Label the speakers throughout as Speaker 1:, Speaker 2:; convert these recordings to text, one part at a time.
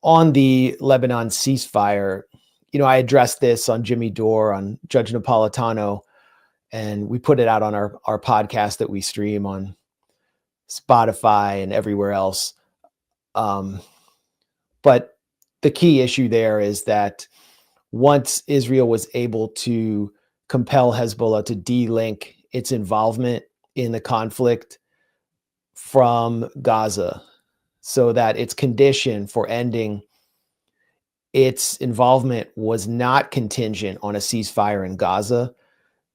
Speaker 1: on the Lebanon ceasefire, I addressed this on Jimmy Dore, on Judge Napolitano, and we put it out on our podcast that we stream on Spotify and everywhere else. But the key issue there is that once Israel was able to compel Hezbollah to de-link its involvement in the conflict from Gaza, so that its condition for ending its involvement was not contingent on a ceasefire in Gaza,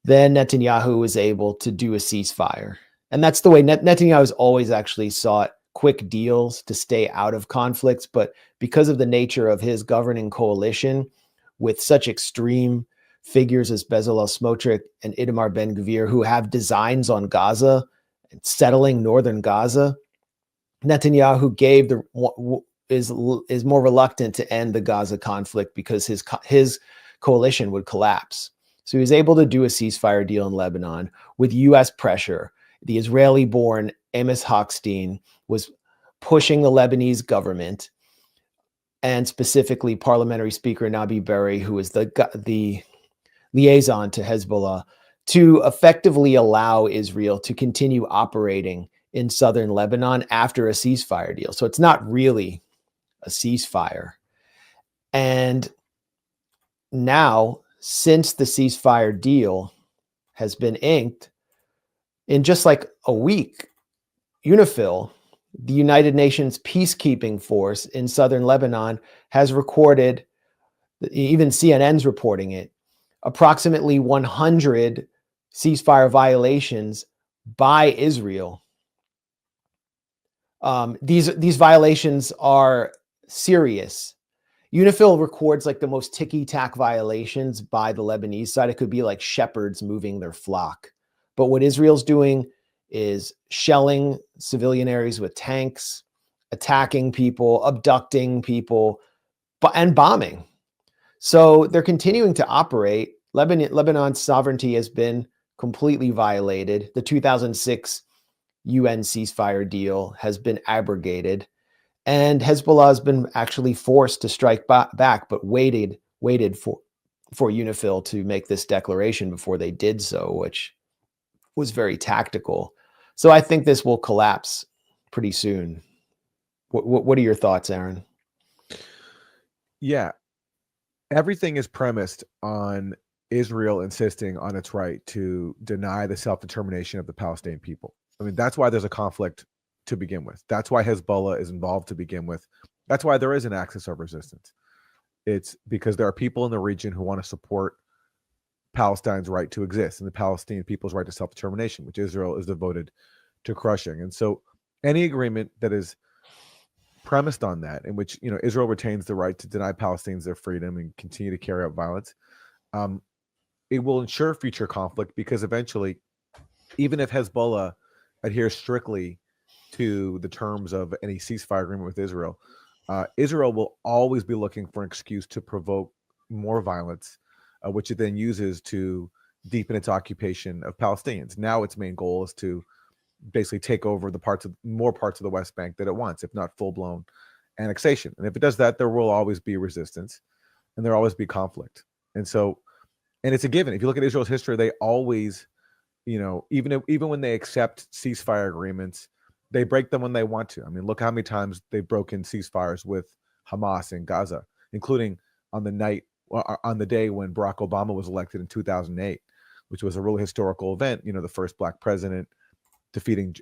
Speaker 1: then Netanyahu was able to do a ceasefire. And that's the way Netanyahu has always actually sought quick deals to stay out of conflicts. But because of the nature of his governing coalition with such extreme figures as Bezalel Smotrich and Itamar Ben-Gvir, who have designs on Gaza and settling northern Gaza, Netanyahu is more reluctant to end the Gaza conflict because his coalition would collapse. So he was able to do a ceasefire deal in Lebanon with U.S. pressure. The Israeli-born Amos Hochstein was pushing the Lebanese government, and specifically Parliamentary Speaker Nabi Berri, who is the liaison to Hezbollah, to effectively allow Israel to continue operating in southern Lebanon after a ceasefire deal. So it's not really a ceasefire. And now, since the ceasefire deal has been inked, in just like a week, UNIFIL, the United Nations peacekeeping force in southern Lebanon, has recorded, even CNN's reporting it, approximately 100 ceasefire violations by Israel. These violations are serious. UNIFIL records like the most ticky-tack violations by the Lebanese side. It could be like shepherds moving their flock. But what Israel's doing is shelling civilian areas with tanks, attacking people, abducting people, and bombing. So they're continuing to operate. Lebanon's sovereignty has been completely violated. The 2006 UN ceasefire deal has been abrogated. And Hezbollah has been actually forced to strike back, but waited for UNIFIL to make this declaration before they did so, which was very tactical. So I think this will collapse pretty soon. What are your thoughts, Aaron?
Speaker 2: Yeah. Everything is premised on Israel insisting on its right to deny the self-determination of the Palestinian people. I mean, that's why there's a conflict to begin with. That's why Hezbollah is involved to begin with. That's why there is an axis of resistance. It's because there are people in the region who want to support Palestine's right to exist and the Palestinian people's right to self-determination, which Israel is devoted to crushing. And so any agreement that is premised on that, in which Israel retains the right to deny Palestinians their freedom and continue to carry out violence, it will ensure future conflict, because eventually, even if Hezbollah adheres strictly to the terms of any ceasefire agreement with Israel, Israel will always be looking for an excuse to provoke more violence, which it then uses to deepen its occupation of Palestinians. Now its main goal is to basically take over more parts of the West Bank that it wants, if not full-blown annexation. And if it does that, there will always be resistance and there will always be conflict. And it's a given. If you look at Israel's history, they always, even when they accept ceasefire agreements, they break them when they want to. I mean, look how many times they've broken ceasefires with Hamas in Gaza, including on the day when Barack Obama was elected in 2008, which was a really historical event. The first black president defeating,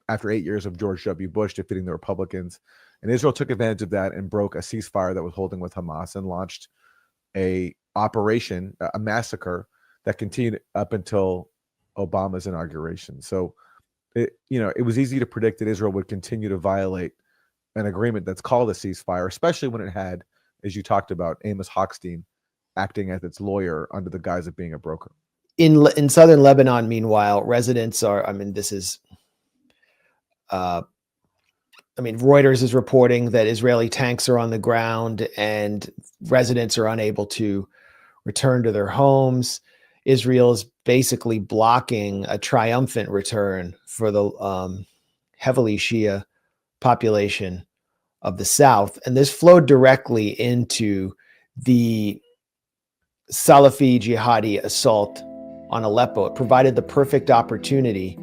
Speaker 2: after 8 years of George W. Bush defeating the Republicans. And Israel took advantage of that and broke a ceasefire that was holding with Hamas and launched a massacre that continued up until Obama's inauguration. So, it was easy to predict that Israel would continue to violate an agreement that's called a ceasefire, especially when it had, as you talked about, Amos Hochstein acting as its lawyer under the guise of being a broker.
Speaker 1: In southern Lebanon, meanwhile, residents are, Reuters is reporting that Israeli tanks are on the ground and residents are unable to return to their homes. Israel is basically blocking a triumphant return for the heavily Shia population of the south. And this flowed directly into the Salafi jihadi assault on Aleppo. It provided the perfect opportunity